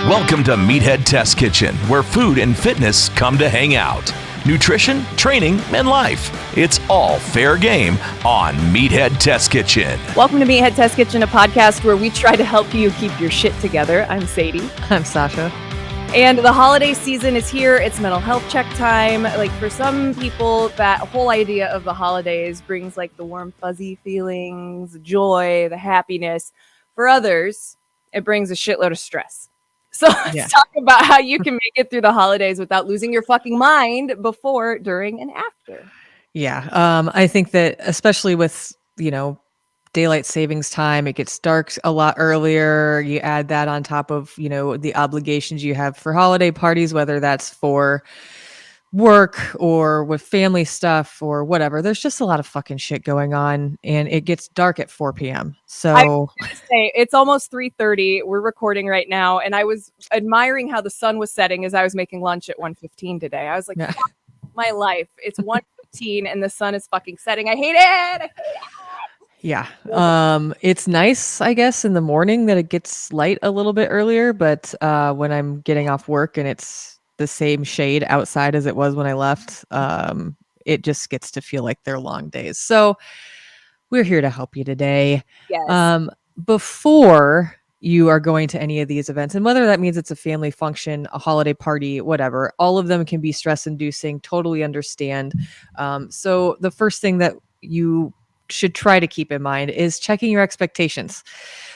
Welcome to Meathead Test Kitchen, where food and fitness come to hang out. Nutrition, training, and life. It's all fair game on Meathead Test Kitchen. Welcome to Meathead Test Kitchen, a podcast where we try to help you keep your shit together. I'm Sadie. I'm Sausha. And the holiday season is here. It's mental health check time. Like, for some people, that whole idea of the holidays brings like the warm, fuzzy feelings, the joy, the happiness. For others, it brings a shitload of stress. So let's talk about how you can make it through the holidays without losing your fucking mind before, during, and after. Yeah. I think that especially with, daylight savings time, it gets dark a lot earlier. You add that on top of, the obligations you have for holiday parties, whether that's for work or with family stuff or whatever. There's just a lot of fucking shit going on, and it gets dark at 4 p.m. So I was gonna say, it's almost 3:30. We're recording right now, and I was admiring how the sun was setting as I was making lunch at 1:15 today. I was like, fuck my life. It's 1:15 and the sun is fucking setting. I hate it. Yeah. It's nice, I guess, in the morning that it gets light a little bit earlier, but when I'm getting off work and it's the same shade outside as it was when I left, it just gets to feel like they're long days. So we're here to help you today. Yes. Before you are going to any of these events, and whether that means it's a family function, a holiday party, whatever, all of them can be stress inducing. Totally understand. So the first thing that you should try to keep in mind is checking your expectations.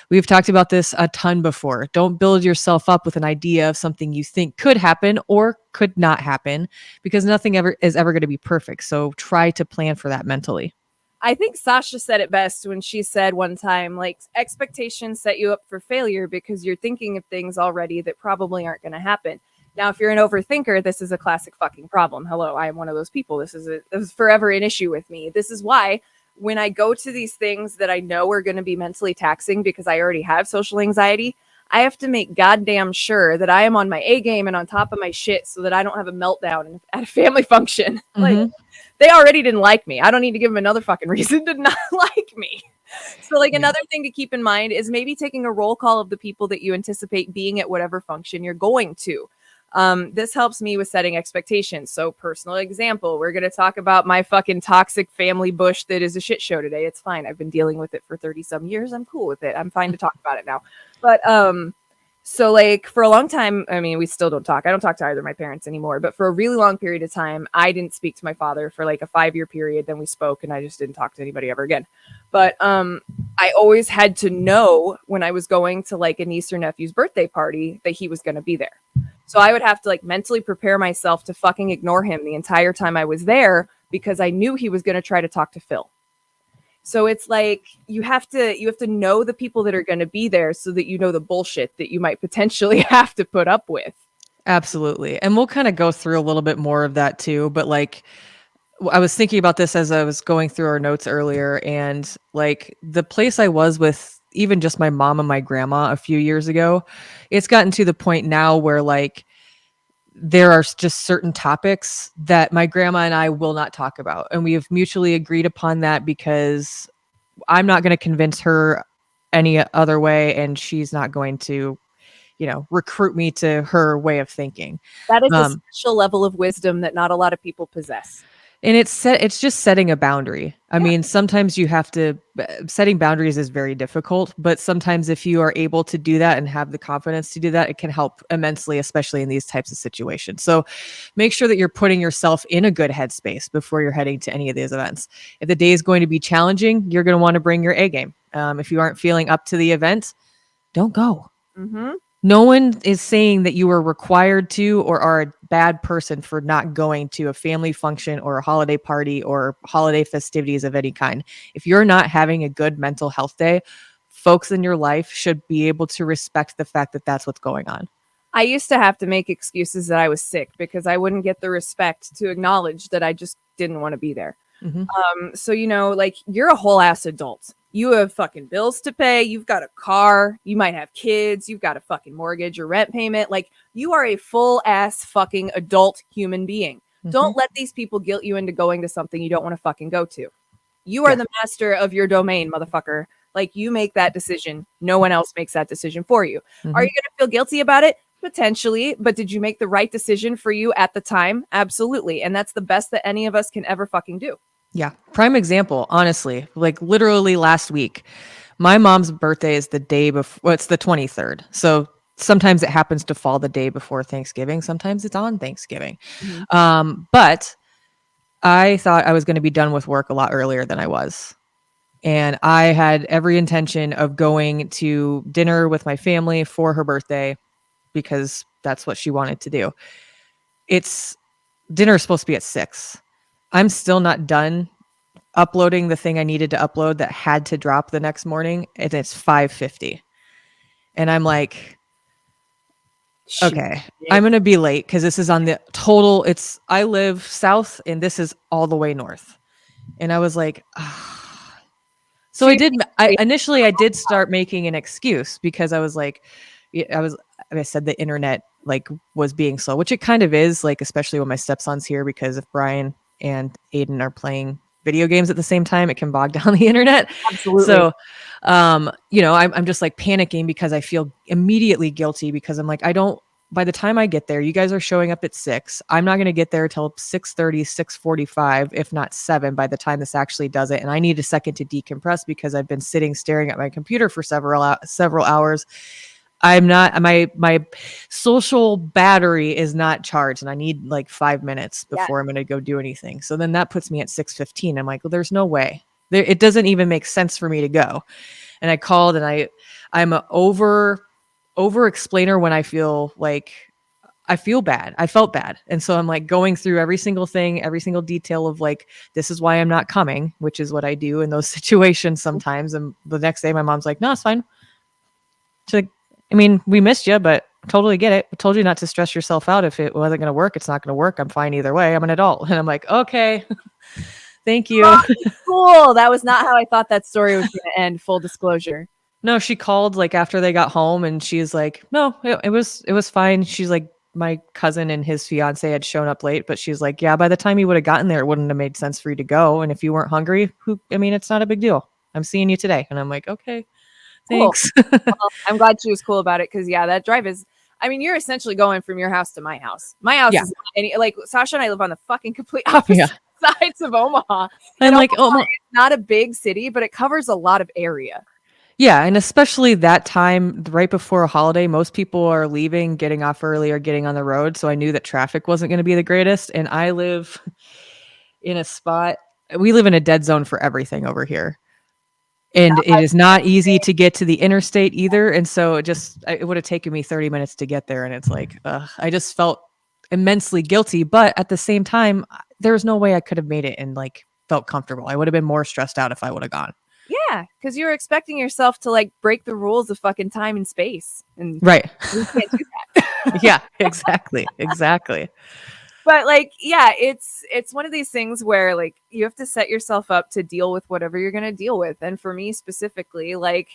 We've talked about this a ton before. Don't build yourself up with an idea of something you think could happen or could not happen, because nothing ever is ever going to be perfect. So try to plan for that mentally. I think Sausha said it best when she said one time, like, expectations set you up for failure because you're thinking of things already that probably aren't going to happen. Now, if you're an overthinker, this is a classic fucking problem. Hello, I am one of those people. This is forever an issue with me. This is why when I go to these things that I know are going to be mentally taxing because I already have social anxiety, I have to make goddamn sure that I am on my A game and on top of my shit so that I don't have a meltdown at a family function. Mm-hmm. Like, they already didn't like me. I don't need to give them another fucking reason to not like me. So, like, another thing to keep in mind is maybe taking a roll call of the people that you anticipate being at whatever function you're going to. This helps me with setting expectations. So, personal example, we're going to talk about my fucking toxic family bush that is a shit show today. It's fine. I've been dealing with it for 30 some years. I'm cool with it. I'm fine to talk about it now. But, so, like, for a long time, I mean, we still don't talk. I don't talk to either of my parents anymore. But for a really long period of time, I didn't speak to my father for like a 5-year period. Then we spoke and I just didn't talk to anybody ever again. But I always had to know when I was going to like a niece or nephew's birthday party that he was going to be there. So I would have to like mentally prepare myself to fucking ignore him the entire time I was there because I knew he was going to try to talk to Phil. So it's like you have to know the people that are going to be there so that you know the bullshit that you might potentially have to put up with. Absolutely. And we'll kind of go through a little bit more of that too. But like, I was thinking about this as I was going through our notes earlier, and like the place I was with even just my mom and my grandma a few years ago, it's gotten to the point now where like there are just certain topics that my grandma and I will not talk about. And we have mutually agreed upon that because I'm not going to convince her any other way. And she's not going to, recruit me to her way of thinking. That is a special level of wisdom that not a lot of people possess. And it's just setting a boundary. I mean, sometimes setting boundaries is very difficult, but sometimes if you are able to do that and have the confidence to do that, it can help immensely, especially in these types of situations. So make sure that you're putting yourself in a good headspace before you're heading to any of these events. If the day is going to be challenging, you're going to want to bring your A game. If you aren't feeling up to the event, don't go. Mm-hmm. No one is saying that you are required to or are a bad person for not going to a family function or a holiday party or holiday festivities of any kind. If you're not having a good mental health day, folks in your life should be able to respect the fact that that's what's going on. I used to have to make excuses that I was sick because I wouldn't get the respect to acknowledge that I just didn't want to be there. Mm-hmm. So, like, you're a whole ass adult. You have fucking bills to pay. You've got a car. You might have kids. You've got a fucking mortgage or rent payment. Like, you are a full ass fucking adult human being. Mm-hmm. Don't let these people guilt you into going to something you don't want to fucking go to. You are the master of your domain, motherfucker. Like, you make that decision. No one else makes that decision for you. Mm-hmm. Are you going to feel guilty about it? Potentially, but did you make the right decision for you at the time? Absolutely. And that's the best that any of us can ever fucking do. Yeah. Prime example, honestly, like literally last week, my mom's birthday is the day before, well, it's the 23rd. So sometimes it happens to fall the day before Thanksgiving. Sometimes it's on Thanksgiving. But I thought I was going to be done with work a lot earlier than I was. And I had every intention of going to dinner with my family for her birthday because that's what she wanted to do. Dinner is supposed to be at 6. I'm still not done uploading the thing I needed to upload that had to drop the next morning, and it's 5:50. And I'm like, okay, I'm going to be late because this is on the total. I live south and this is all the way north. And I was like, so initially I did start making an excuse because I was like, I said the internet like was being slow, which it kind of is, like, especially when my stepson's here, because if Brian and Aiden are playing video games at the same time, it can bog down the internet. Absolutely. So, I'm just like panicking because I feel immediately guilty because I'm like, by the time I get there, you guys are showing up at 6. I'm not going to get there till 6:30, 6:45, if not 7 by the time this actually does it. And I need a second to decompress because I've been staring at my computer for several hours. I'm not, my social battery is not charged and I need like 5 minutes before I'm going to go do anything. So then that puts me at 6:15. I'm like, well, there's no way. It doesn't even make sense for me to go. And I called and I'm an over explainer when I feel like I feel bad. I felt bad. And so I'm like going through every single thing, every single detail of like, this is why I'm not coming, which is what I do in those situations sometimes. And the next day my mom's like, no, it's fine. She's like, I mean, we missed you, but totally get it. I told you not to stress yourself out. If it wasn't going to work, it's not going to work. I'm fine either way. I'm an adult. And I'm like, okay, thank you. Oh, cool. That was not how I thought that story was going to end. Full disclosure. No, she called like after they got home and she's like, no, it was fine. She's like, my cousin and his fiance had shown up late, but she's like, yeah, by the time you would have gotten there, it wouldn't have made sense for you to go. And if you weren't hungry, it's not a big deal. I'm seeing you today. And I'm like, okay. Thanks. Cool. Well, I'm glad she was cool about it because that drive is, you're essentially going from your house to my house. My house is like Sausha and I live on the fucking complete opposite sides of Omaha. And like, Omaha is not a big city, but it covers a lot of area. Yeah, and especially that time right before a holiday, most people are leaving, getting off early or getting on the road. So I knew that traffic wasn't going to be the greatest. And I live in a spot, we live in a dead zone for everything over here. And it is not easy to get to the interstate either. And so it would have taken me 30 minutes to get there. And it's like, I just felt immensely guilty. But at the same time, there was no way I could have made it and like felt comfortable. I would have been more stressed out if I would have gone. Yeah, because you're expecting yourself to like break the rules of fucking time and space. And right. You can't do that. Yeah, exactly. But like, it's one of these things where like you have to set yourself up to deal with whatever you're going to deal with. And for me specifically, like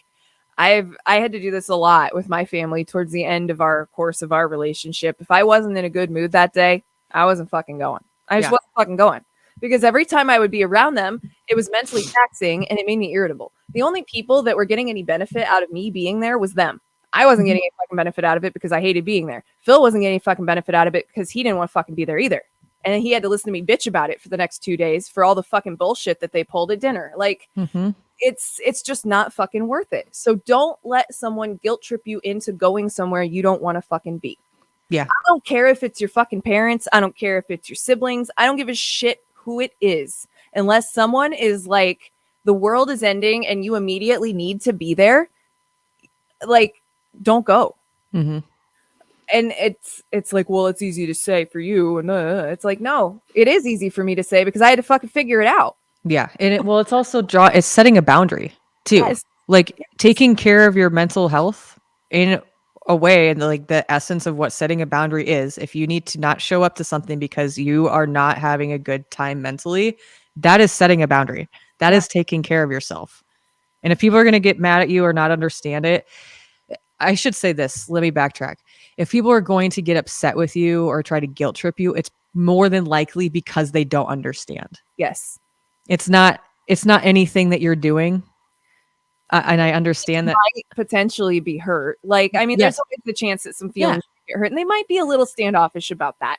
I had to do this a lot with my family towards the end of our course of our relationship. If I wasn't in a good mood that day, I wasn't fucking going. I just wasn't fucking going. Because every time I would be around them, it was mentally taxing and it made me irritable. The only people that were getting any benefit out of me being there was them. I wasn't getting any fucking benefit out of it because I hated being there. Phil wasn't getting any fucking benefit out of it because he didn't want to fucking be there either. And he had to listen to me bitch about it for the next 2 days for all the fucking bullshit that they pulled at dinner. Like, it's just not fucking worth it. So don't let someone guilt trip you into going somewhere you don't want to fucking be. Yeah. I don't care if it's your fucking parents. I don't care if it's your siblings. I don't give a shit who it is, unless someone is like, the world is ending and you immediately need to be there. Like, don't go. And it's like, well, it's easy to say for you. And it's like, no, it is easy for me to say because I had to fucking figure it out. Yeah. And it's also it's setting a boundary too. Yes. Like taking care of your mental health in a way, and like the essence of what setting a boundary is. If you need to not show up to something because you are not having a good time mentally, that is setting a boundary. That is taking care of yourself. And if people are going to get mad at you or not understand it, I should say this, let me backtrack. If people are going to get upset with you or try to guilt trip you, it's more than likely because they don't understand. Yes. It's not anything that you're doing. And I understand that might potentially be hurt. Like, there's always the chance that some feelings get hurt. And they might be a little standoffish about that.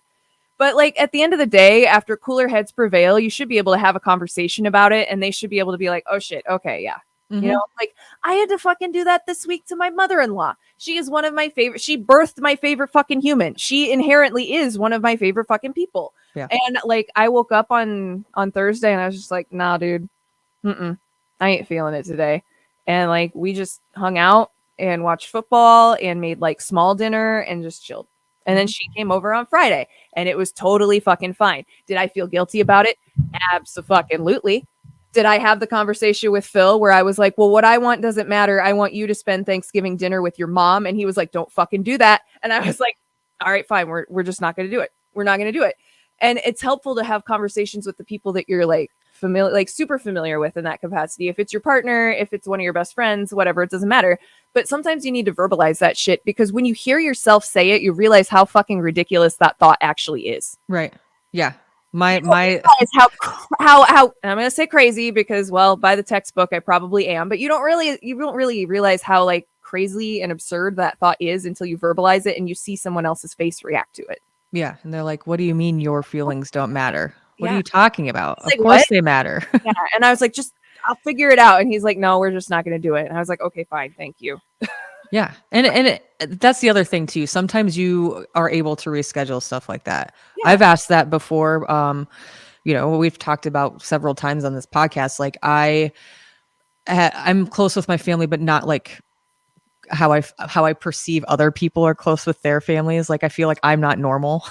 But like at the end of the day, after cooler heads prevail, you should be able to have a conversation about it. And they should be able to be like, oh shit, okay, yeah. You know, like I had to fucking do that this week to my mother-in-law. She is one of my favorite. She birthed my favorite fucking human. She inherently is one of my favorite fucking people. Yeah. And like I woke up on Thursday and I was just like, nah, dude, I ain't feeling it today. And like we just hung out and watched football and made like small dinner and just chilled. And then she came over on Friday and it was totally fucking fine. Did I feel guilty about it? Abso-fucking-lutely. Did I have the conversation with Phil where I was like, well, what I want doesn't matter. I want you to spend Thanksgiving dinner with your mom. And he was like, don't fucking do that. And I was like, all right, fine. We're just not going to do it. We're not going to do it. And it's helpful to have conversations with the people that you're like familiar, like super familiar with in that capacity. If it's your partner, if it's one of your best friends, whatever, it doesn't matter. But sometimes you need to verbalize that shit because when you hear yourself say it, you realize how fucking ridiculous that thought actually is. Right. Yeah. My how and I'm gonna say crazy because well by the textbook I probably am, but you don't really realize how like crazy and absurd that thought is until you verbalize it and you see someone else's face react to it. Yeah, and they're like, "What do you mean your feelings don't matter? What Yeah. are you talking about? It's like, Of course what? they matter." Yeah, and I was like, just I'll figure it out, and he's like, no, we're just not gonna do it, and I was like, okay, fine, thank you. Yeah, and that's the other thing too. Sometimes you are able to reschedule stuff like that. Yeah. I've asked that before. You know, we've talked about several times on this podcast. Like I'm close with my family, but not like how I perceive other people are close with their families. Like I feel like I'm not normal.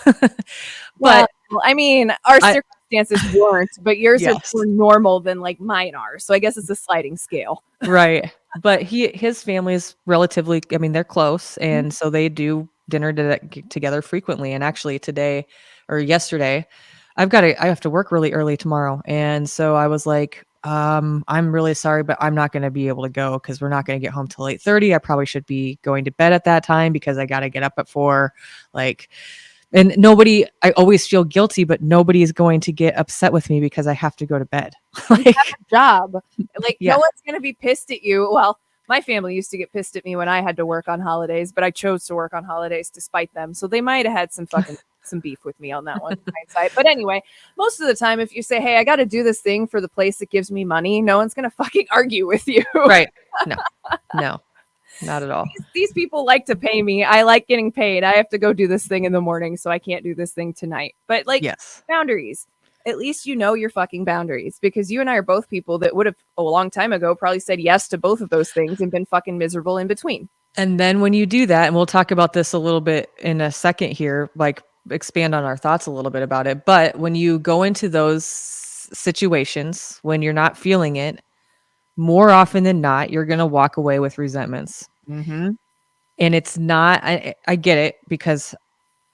But well, I mean, our circumstances weren't, but yours Yes. are more normal than like mine are. So I guess it's a sliding scale. right. But his family is relatively, I mean, they're close. And so they do dinner together frequently. And actually today or yesterday, I have to work really early tomorrow. And so I was like, I'm really sorry, but I'm not going to be able to go because we're not going to get home till 8:30. I probably should be going to bed at that time because I got to get up at 4. Like, and I always feel guilty, but nobody is going to get upset with me because I have to go to bed. Like, you have a job. Like, Yeah. no one's going to be pissed at you. Well, my family used to get pissed at me when I had to work on holidays, but I chose to work on holidays despite them. So they might have had some beef with me on that one. Hindsight. But anyway, most of the time, if you say, hey, I got to do this thing for the place that gives me money, no one's going to fucking argue with you. Right. No, not at all. These people like to pay me. I like getting paid. I have to go do this thing in the morning, so I can't do this thing tonight. But like Yes. boundaries. At least you know your fucking boundaries because you and I are both people that would have a long time ago probably said yes to both of those things and been fucking miserable in between. And then when you do that, and we'll talk about this a little bit in a second here, like expand on our thoughts a little bit about it. But when you go into those situations, when you're not feeling it, more often than not, you're going to walk away with resentments. Mm-hmm. And it's not, I get it because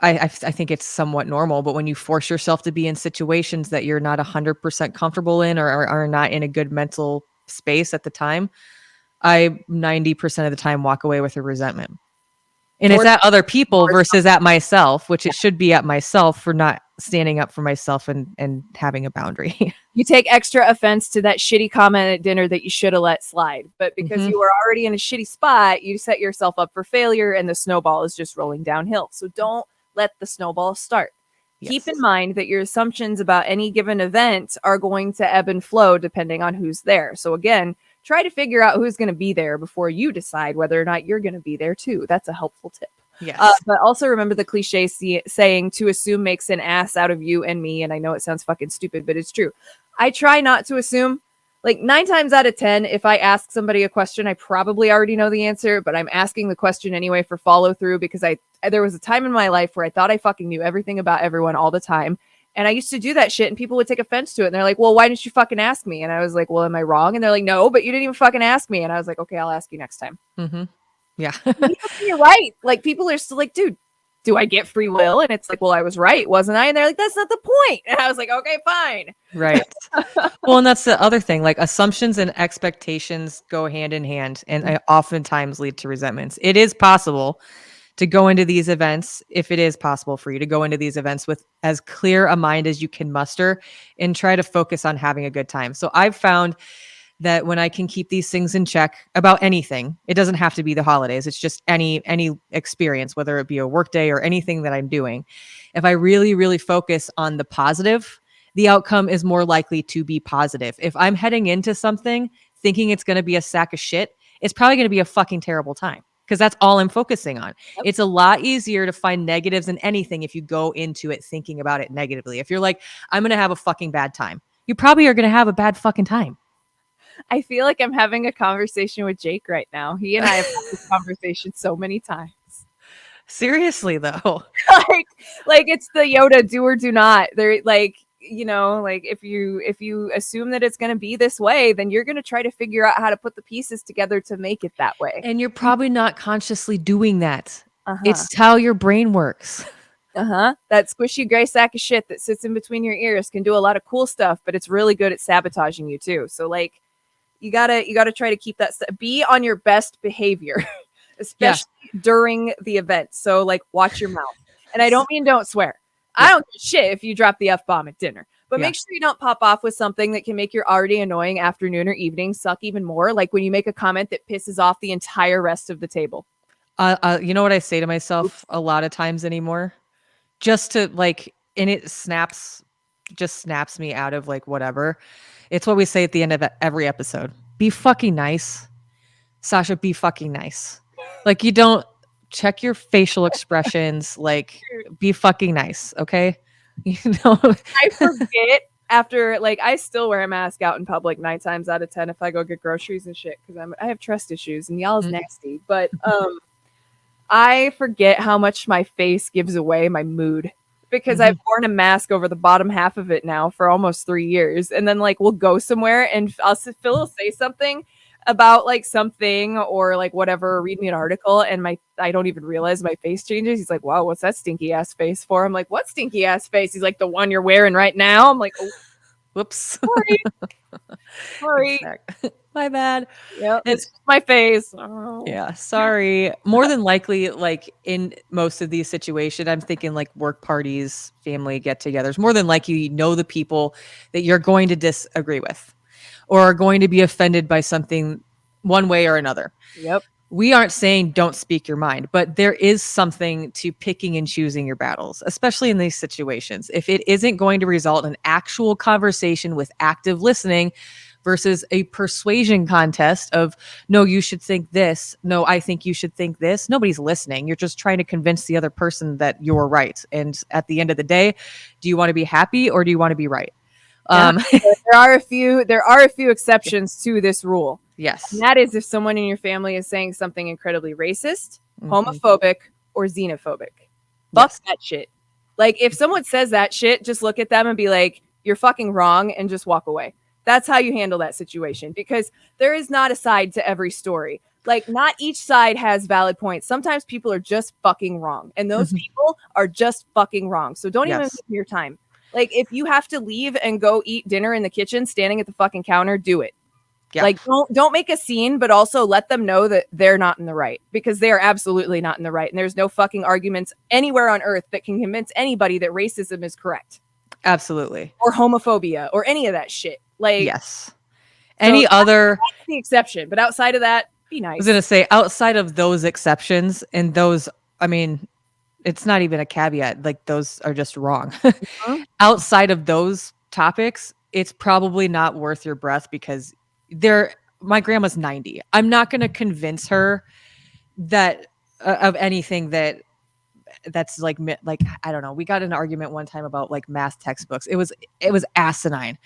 I think it's somewhat normal, but when you force yourself to be in situations that you're not 100% comfortable in or are not in a good mental space at the time, I 90% of the time walk away with a resentment. And it's at other people versus at myself, which it should be at myself for not standing up for myself and having a boundary. You take extra offense to that shitty comment at dinner that you should have let slide. But because you were already in a shitty spot, you set yourself up for failure and the snowball is just rolling downhill. So don't let the snowball start. Yes. Keep in mind that your assumptions about any given event are going to ebb and flow depending on who's there. So again, try to figure out who's going to be there before you decide whether or not you're going to be there too. That's a helpful tip. Yes. But also remember the cliche saying to assume makes an ass out of you and me. And I know it sounds fucking stupid, but it's true. I try not to assume. Like 9 times out of 10, if I ask somebody a question, I probably already know the answer, but I'm asking the question anyway for follow through because there was a time in my life where I thought I fucking knew everything about everyone all the time. And I used to do that shit and people would take offense to it. And they're like, well, why didn't you fucking ask me? And I was like, well, am I wrong? And they're like, no, but you didn't even fucking ask me. And I was like, okay, I'll ask you next time. Mm-hmm. Yeah. You're right. Like people are still like, dude, do I get free will? And it's like, well, I was right, wasn't I? And they're like, that's not the point. And I was like, okay, fine. Right. Well, and that's the other thing. Like assumptions and expectations go hand in hand and oftentimes lead to resentments. It is possible to go into these events, if it is possible for you to go into these events with as clear a mind as you can muster and try to focus on having a good time. So I've found that when I can keep these things in check about anything, it doesn't have to be the holidays. It's just any experience, whether it be a work day or anything that I'm doing. If I really, really focus on the positive, the outcome is more likely to be positive. If I'm heading into something thinking it's going to be a sack of shit, it's probably going to be a fucking terrible time because that's all I'm focusing on. Yep. It's a lot easier to find negatives in anything if you go into it thinking about it negatively. If you're like, I'm going to have a fucking bad time, you probably are going to have a bad fucking time. I feel like I'm having a conversation with Jake right now. He and I have had this conversation so many times. Seriously, though. like it's the Yoda do or do not. They're like, you know, like if you assume that it's going to be this way, then you're going to try to figure out how to put the pieces together to make it that way. And you're probably not consciously doing that. Uh-huh. It's how your brain works. That squishy gray sack of shit that sits in between your ears can do a lot of cool stuff, but it's really good at sabotaging you too. So like you gotta try to keep that be on your best behavior, especially during the event. So like watch your mouth. And I don't mean don't swear. I don't give a shit if you drop the F-bomb at dinner, but make sure you don't pop off with something that can make your already annoying afternoon or evening suck even more. Like when you make a comment that pisses off the entire rest of the table. You know what I say to myself a lot of times anymore? Just to like, and it snaps me out of like whatever. It's what we say at the end of every episode. Be fucking nice. Sausha, be fucking nice. Like you don't check your facial expressions. Like be fucking nice. Okay. You know, I forget after like, I still wear a mask out in public 9 times out of 10 if I go get groceries and shit. Cause I have trust issues and y'all is nasty, but, I forget how much my face gives away my mood because I've worn a mask over the bottom half of it now for almost 3 years. And then like we'll go somewhere and Phil will say something about like something or like whatever, read me an article and I don't even realize my face changes. He's like, wow, what's that stinky ass face for? I'm like, what stinky ass face? He's like, the one you're wearing right now. I'm like, oh, whoops. Sorry. My bad. Yeah, it's my face. Oh. Yeah, sorry. More than likely, like in most of these situations, I'm thinking like work parties, family get-togethers. More than likely, you know the people that you're going to disagree with or are going to be offended by something one way or another. Yep. We aren't saying don't speak your mind, but there is something to picking and choosing your battles, especially in these situations. If it isn't going to result in actual conversation with active listening versus a persuasion contest of, no, you should think this. No, I think you should think this. Nobody's listening. You're just trying to convince the other person that you're right. And at the end of the day, do you want to be happy or do you want to be right? Yeah, there are a few exceptions to this rule. Yes. And that is if someone in your family is saying something incredibly racist, homophobic, or xenophobic. Fuck that shit. Like if someone says that shit, just look at them and be like, you're fucking wrong, and just walk away. That's how you handle that situation, because there is not a side to every story. Like not each side has valid points. Sometimes people are just fucking wrong, and those people are just fucking wrong. So don't even waste your time. Like if you have to leave and go eat dinner in the kitchen, standing at the fucking counter, do it. Yeah. Like don't make a scene, but also let them know that they're not in the right, because they are absolutely not in the right. And there's no fucking arguments anywhere on earth that can convince anybody that racism is correct. Absolutely. Or homophobia or any of that shit. Like yes. Any other that's the exception, but outside of that, be nice. I was gonna say outside of those exceptions, and those, I mean, it's not even a caveat, like those are just wrong. Outside of those topics, it's probably not worth your breath, because my grandma's 90. I'm not going to convince her that of anything that's like I don't know. We got in an argument one time about like math textbooks. It was asinine.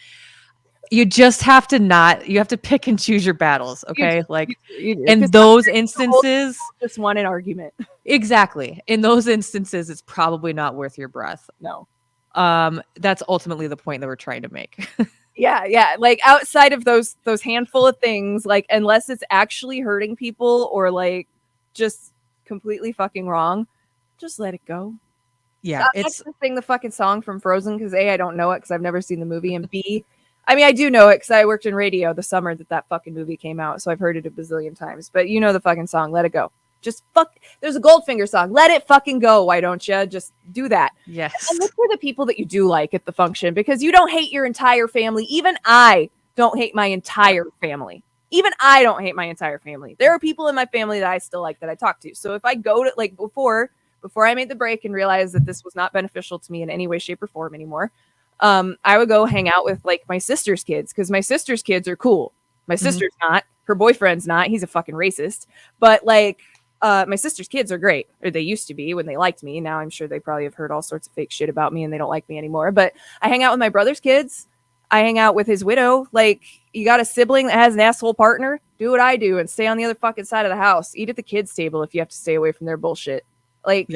You just have to pick and choose your battles. Okay. In those instances, just want an argument. Exactly. In those instances, it's probably not worth your breath. No. That's ultimately the point that we're trying to make. Yeah. Like outside of those handful of things, like unless it's actually hurting people or like just completely fucking wrong, just let it go. Yeah, it's to sing the fucking song from Frozen, because A, I don't know it because I've never seen the movie, and B, I mean I do know it because I worked in radio the summer that fucking movie came out, so I've heard it a bazillion times. But you know the fucking song, let it go. Just there's a Goldfinger song, let it fucking go. Why don't you just do that? Yes. And look for the people that you do like at the function, because you don't hate your entire family. Even I don't hate my entire family. Even I don't hate my entire family. There are people in my family that I still like that I talk to. So if I go to like before I made the break and realized that this was not beneficial to me in any way, shape, or form anymore, I would go hang out with like my sister's kids because my sister's kids are cool. My sister's not. Her boyfriend's not. He's a fucking racist. But like my sister's kids are great, or they used to be when they liked me. Now I'm sure they probably have heard all sorts of fake shit about me and they don't like me anymore. But I hang out with my brother's kids. I hang out with his widow. Like, you got a sibling that has an asshole partner? Do what I do and stay on the other fucking side of the house. Eat at the kids' table if you have to stay away from their bullshit. Like,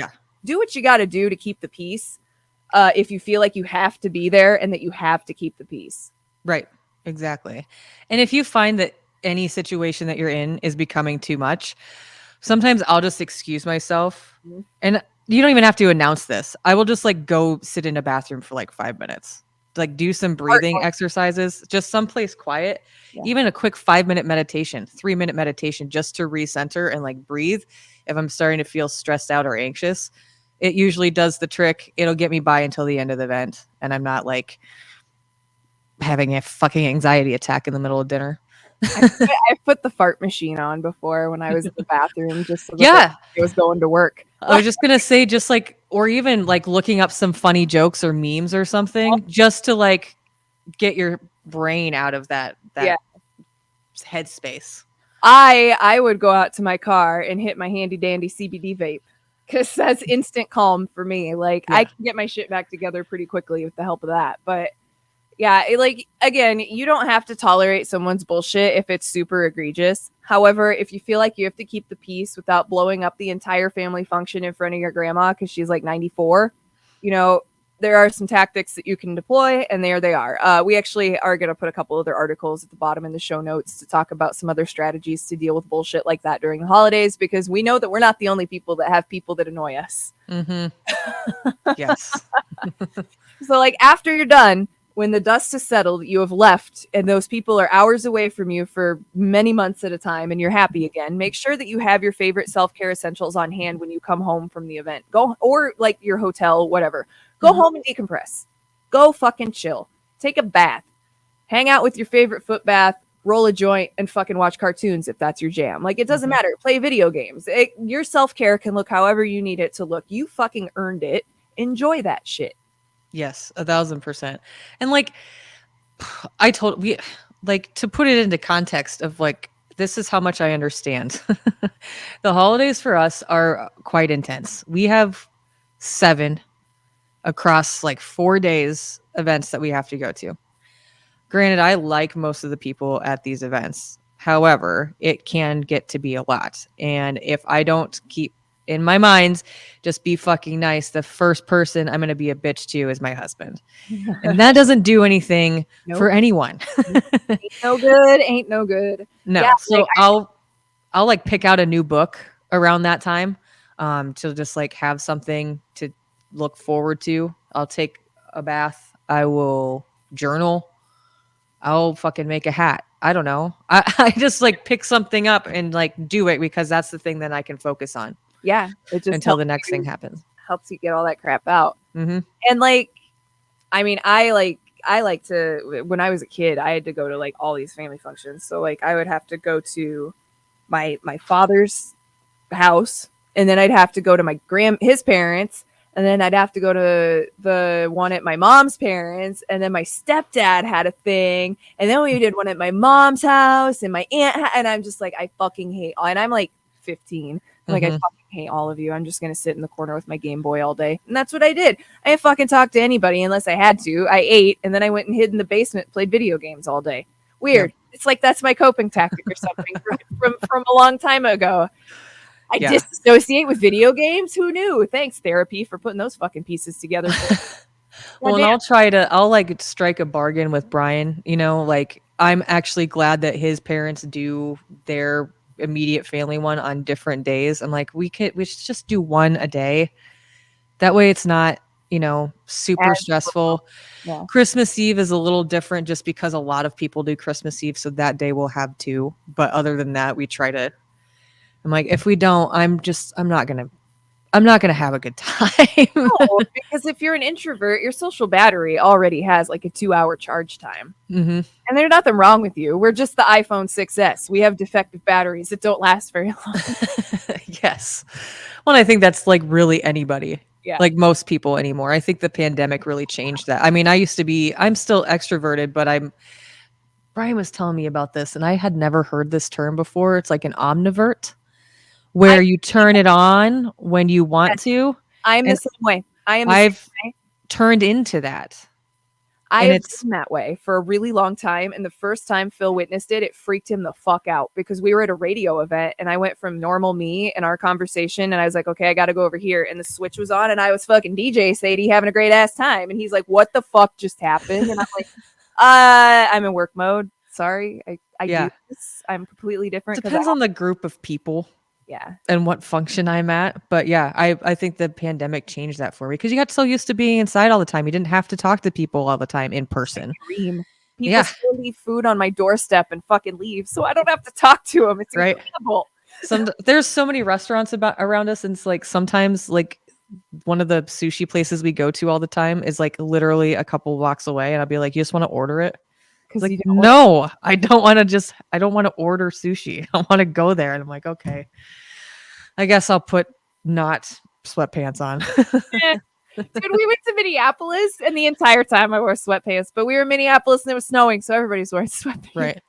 do what you got to do to keep the peace. If you feel like you have to be there and that you have to keep the peace. Right. Exactly. And if you find that any situation that you're in is becoming too much, sometimes I'll just excuse myself. And you don't even have to announce this. I will just like go sit in a bathroom for like 5 minutes. Like do some breathing exercises, just someplace quiet, even a quick 5-minute meditation, 3-minute meditation, just to recenter and like breathe. If I'm starting to feel stressed out or anxious, it usually does the trick. It'll get me by until the end of the event. And I'm not like having a fucking anxiety attack in the middle of dinner. I put the fart machine on before when I was in the bathroom, just so that I was going to work. I was just going to say, just like, or even like looking up some funny jokes or memes or something, just to like get your brain out of that headspace. I would go out to my car and hit my handy dandy CBD vape because that's instant calm for me. Like I can get my shit back together pretty quickly with the help of that. But yeah, like, again, you don't have to tolerate someone's bullshit if it's super egregious. However, if you feel like you have to keep the peace without blowing up the entire family function in front of your grandma because she's like 94, you know, there are some tactics that you can deploy, and there they are. We actually are going to put a couple other articles at the bottom in the show notes to talk about some other strategies to deal with bullshit like that during the holidays, because we know that we're not the only people that have people that annoy us. Yes. So, like, after you're done, when the dust has settled, you have left, and those people are hours away from you for many months at a time, and you're happy again. Make sure that you have your favorite self-care essentials on hand when you come home from the event. Go, or like your hotel, whatever. Go home and decompress. Go fucking chill. Take a bath. Hang out with your favorite foot bath. Roll a joint and fucking watch cartoons if that's your jam. Like, it doesn't matter. Play video games. Your self-care can look however you need it to look. You fucking earned it. Enjoy that shit. Yes, 1,000%. And like, like, to put it into context of like, this is how much I understand. The holidays for us are quite intense. We have 7 across like 4 days events that we have to go to. Granted, I like most of the people at these events. However, it can get to be a lot. And if I don't keep in my mind, just be fucking nice, the first person I'm going to be a bitch to is my husband. And that doesn't do anything for anyone. Ain't no good. Ain't no good. No. Yeah, so like, I'll like pick out a new book around that time to just like have something to look forward to. I'll take a bath. I will journal. I'll fucking make a hat. I don't know. I just like pick something up and like do it because that's the thing that I can focus on. Yeah, it just until the next thing happens. Helps you get all that crap out. And like, I mean, I like to, when I was a kid, I had to go to like all these family functions. So like, I would have to go to my father's house, and then I'd have to go to his parents, and then I'd have to go to the one at my mom's parents, and then my stepdad had a thing, and then we did one at my mom's house, and my aunt and I'm just like, I fucking hate all, and I'm like 15. Like, I fucking hate all of you. I'm just going to sit in the corner with my Game Boy all day. And that's what I did. I didn't fucking talk to anybody unless I had to. I ate, and then I went and hid in the basement, played video games all day. Weird. Yeah. It's like that's my coping tactic or something from a long time ago. I disassociate with video games. Who knew? Thanks, therapy, for putting those fucking pieces together. Well, and I'll like strike a bargain with Brian. You know, like, I'm actually glad that his parents do their immediate family one on different days. I'm like, we should just do one a day. That way it's not, you know, super stressful. Yeah. Christmas Eve is a little different just because a lot of people do Christmas Eve. So that day we'll have 2. But other than that, we try to, I'm like, if we don't, I'm not going to I'm not going to have a good time. No, because if you're an introvert, your social battery already has like a 2-hour charge time. Mm-hmm. And there's nothing wrong with you. We're just the iPhone 6S. We have defective batteries that don't last very long. Yes. Well, I think that's like really anybody. Yeah. Like most people anymore. I think the pandemic really changed that. I mean, I'm still extroverted, but Brian was telling me about this and I had never heard this term before. It's like an omnivert where you turn it on when you want to. I'm the And same way. I've turned into that. I've been that way for a really long time. And the first time Phil witnessed it, it freaked him the fuck out because we were at a radio event and I went from normal me in our conversation and I was like, okay, I got to go over here. And the switch was on and I was fucking DJ Sadie having a great ass time. And he's like, what the fuck just happened? And I'm like, I'm in work mode. Sorry. I do this. I'm completely different. Depends on the group of people. Yeah. And what function I'm at. But yeah, I think the pandemic changed that for me because you got so used to being inside all the time. You didn't have to talk to people all the time in person. Dream. People still leave food on my doorstep and fucking leave. So I don't have to talk to them. It's incredible. There's so many restaurants around us. And it's like sometimes like one of the sushi places we go to all the time is like literally a couple blocks away. And I'll be like, you just want to order it? Like, no, I don't want to order sushi. I want to go there. And I'm like, okay, I guess I'll put not sweatpants on. Dude, we went to Minneapolis and the entire time I wore sweatpants, but we were in Minneapolis and it was snowing. So everybody's wearing sweatpants. Right.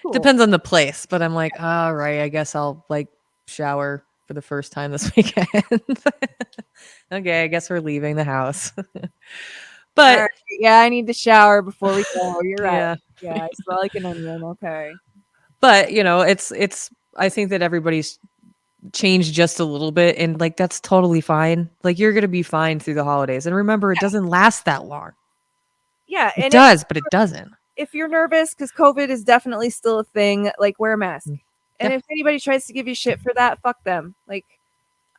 Cool. Depends on the place, but I'm like, all right, I guess I'll like shower for the first time this weekend. Okay. I guess we're leaving the house. But right. Yeah, I need to shower before we go. You're right. Yeah, I smell like an onion. Okay. But it's I think that everybody's changed just a little bit and like that's totally fine. Like you're gonna be fine through the holidays. And remember, it doesn't last that long. Yeah, it does, but it doesn't. If you're nervous, because COVID is definitely still a thing, like wear a mask. And if anybody tries to give you shit for that, fuck them. Like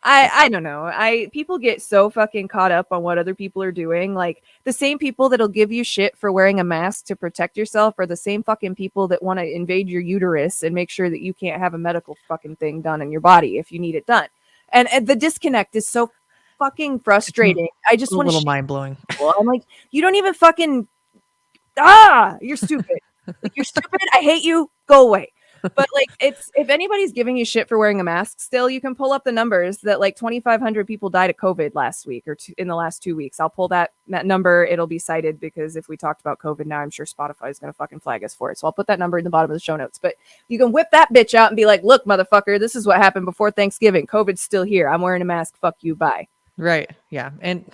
I don't know. People get so fucking caught up on what other people are doing. Like the same people that'll give you shit for wearing a mask to protect yourself are the same fucking people that want to invade your uterus and make sure that you can't have a medical fucking thing done in your body if you need it done. And the disconnect is so fucking frustrating. I just want to mind blowing. I'm like, you don't even fucking you're stupid. Like, you're stupid. I hate you. Go away. But like if anybody's giving you shit for wearing a mask still, you can pull up the numbers that like 2,500 people died of COVID last week or in the last 2 weeks. I'll pull that number. It'll be cited because if we talked about COVID now, I'm sure Spotify is going to fucking flag us for it. So I'll put that number in the bottom of the show notes. But you can whip that bitch out and be like, look, motherfucker, this is what happened before Thanksgiving. COVID's still here. I'm wearing a mask. Fuck you. Bye. Right. Yeah. And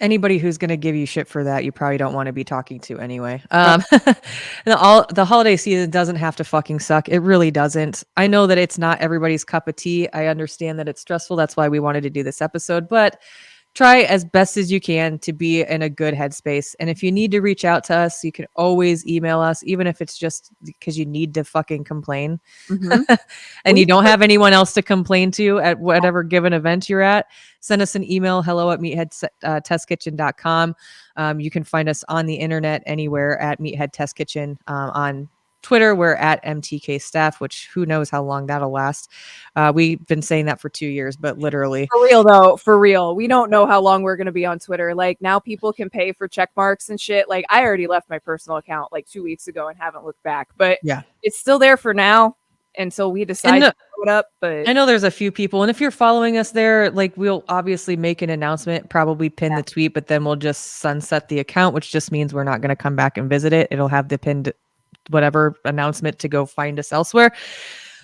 anybody who's going to give you shit for that, you probably don't want to be talking to anyway. The holiday season doesn't have to fucking suck. It really doesn't. I know that it's not everybody's cup of tea. I understand that it's stressful. That's why we wanted to do this episode, but try as best as you can to be in a good headspace. And if you need to reach out to us, you can always email us, even if it's just because you need to fucking complain and you don't have anyone else to complain to at whatever given event you're at. Send us an email, hello@meatheadtestkitchen.com. You can find us on the internet anywhere at Meathead Test Kitchen. On Twitter, we're at MTK Staff, which who knows how long that'll last. We've been saying that for 2 years, but literally. For real, though, for real. We don't know how long we're going to be on Twitter. Like, now people can pay for check marks and shit. Like, I already left my personal account like 2 weeks ago and haven't looked back. But yeah, it's still there for now until we decide to throw it up. But I know there's a few people. And if you're following us there, like, we'll obviously make an announcement, probably pin the tweet, but then we'll just sunset the account, which just means we're not going to come back and visit it. It'll have the pinned whatever announcement to go find us elsewhere.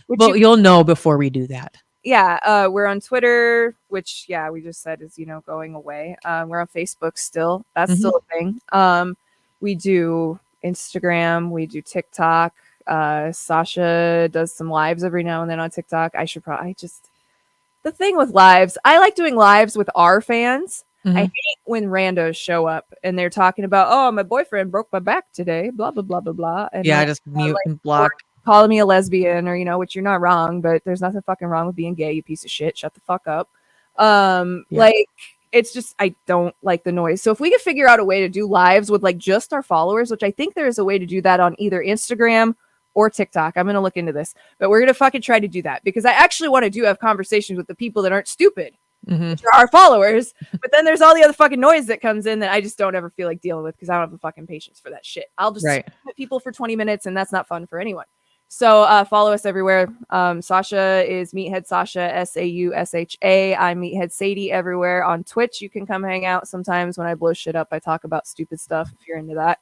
But you'll know before we do that. Yeah, we're on Twitter, which we just said is going away. We're on Facebook still. That's still a thing. We do Instagram, we do TikTok. Sausha does some lives every now and then on TikTok. The thing with lives, I like doing lives with our fans. I hate when randos show up and they're talking about, oh, my boyfriend broke my back today, blah, blah, blah, blah, blah. And I just mute and block. Calling me a lesbian or, which you're not wrong, but there's nothing fucking wrong with being gay, you piece of shit. Shut the fuck up. Like, it's just, I don't like the noise. So if we could figure out a way to do lives with like just our followers, which I think there is a way to do that on either Instagram or TikTok. I'm going to look into this, but we're going to fucking try to do that because I actually want to have conversations with the people that aren't stupid, which are our followers. But then there's all the other fucking noise that comes in that I just don't ever feel like dealing with because I don't have the fucking patience for that shit. I'll just scream at people for 20 minutes and that's not fun for anyone. So follow us everywhere. Sausha is Meathead Sausha, Sausha. I'm Meathead Sadie everywhere. On Twitch, you can come hang out sometimes when I blow shit up. I talk about stupid stuff if you're into that.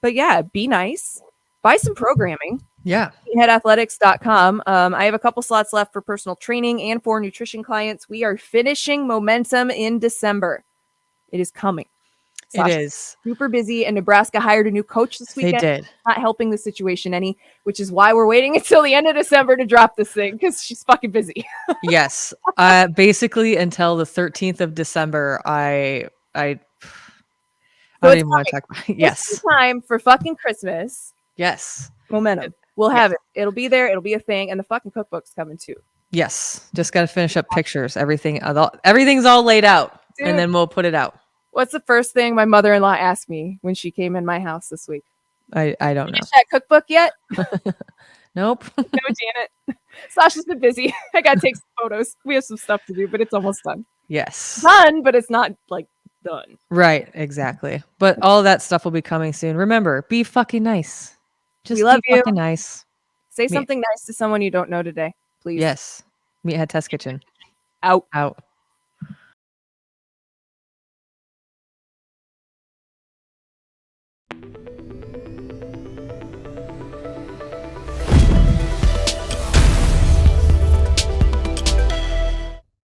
But yeah, be nice. Buy some programming. Yeah. Meatheadathletics.com. I have a couple slots left for personal training and for nutrition clients. We are finishing Momentum in December. It is coming. Sasha's it is super busy, and Nebraska hired a new coach this weekend. They did. Not helping the situation any, which is why we're waiting until the end of December to drop this thing because she's fucking busy. Yes. Basically until the 13th of December, I don't even want to talk about it. Yes. Time for fucking Christmas. Yes. Momentum. We'll have it. It'll be there. It'll be a thing. And the fucking cookbook's coming too. Yes. Just got to finish up pictures. Everything's all laid out. Dude, and then we'll put it out. What's the first thing my mother-in-law asked me when she came in my house this week? I don't know. Finish that cookbook yet? Nope. No, Janet. Sasha's been busy. I got to take some photos. We have some stuff to do, but it's almost done. Yes. Done, but it's not like done. Right. Exactly. But all that stuff will be coming soon. Remember, be fucking nice. Just we love be you. Fucking nice. Say something nice to someone you don't know today, please. Yes. Meathead Test Kitchen. Out. Out.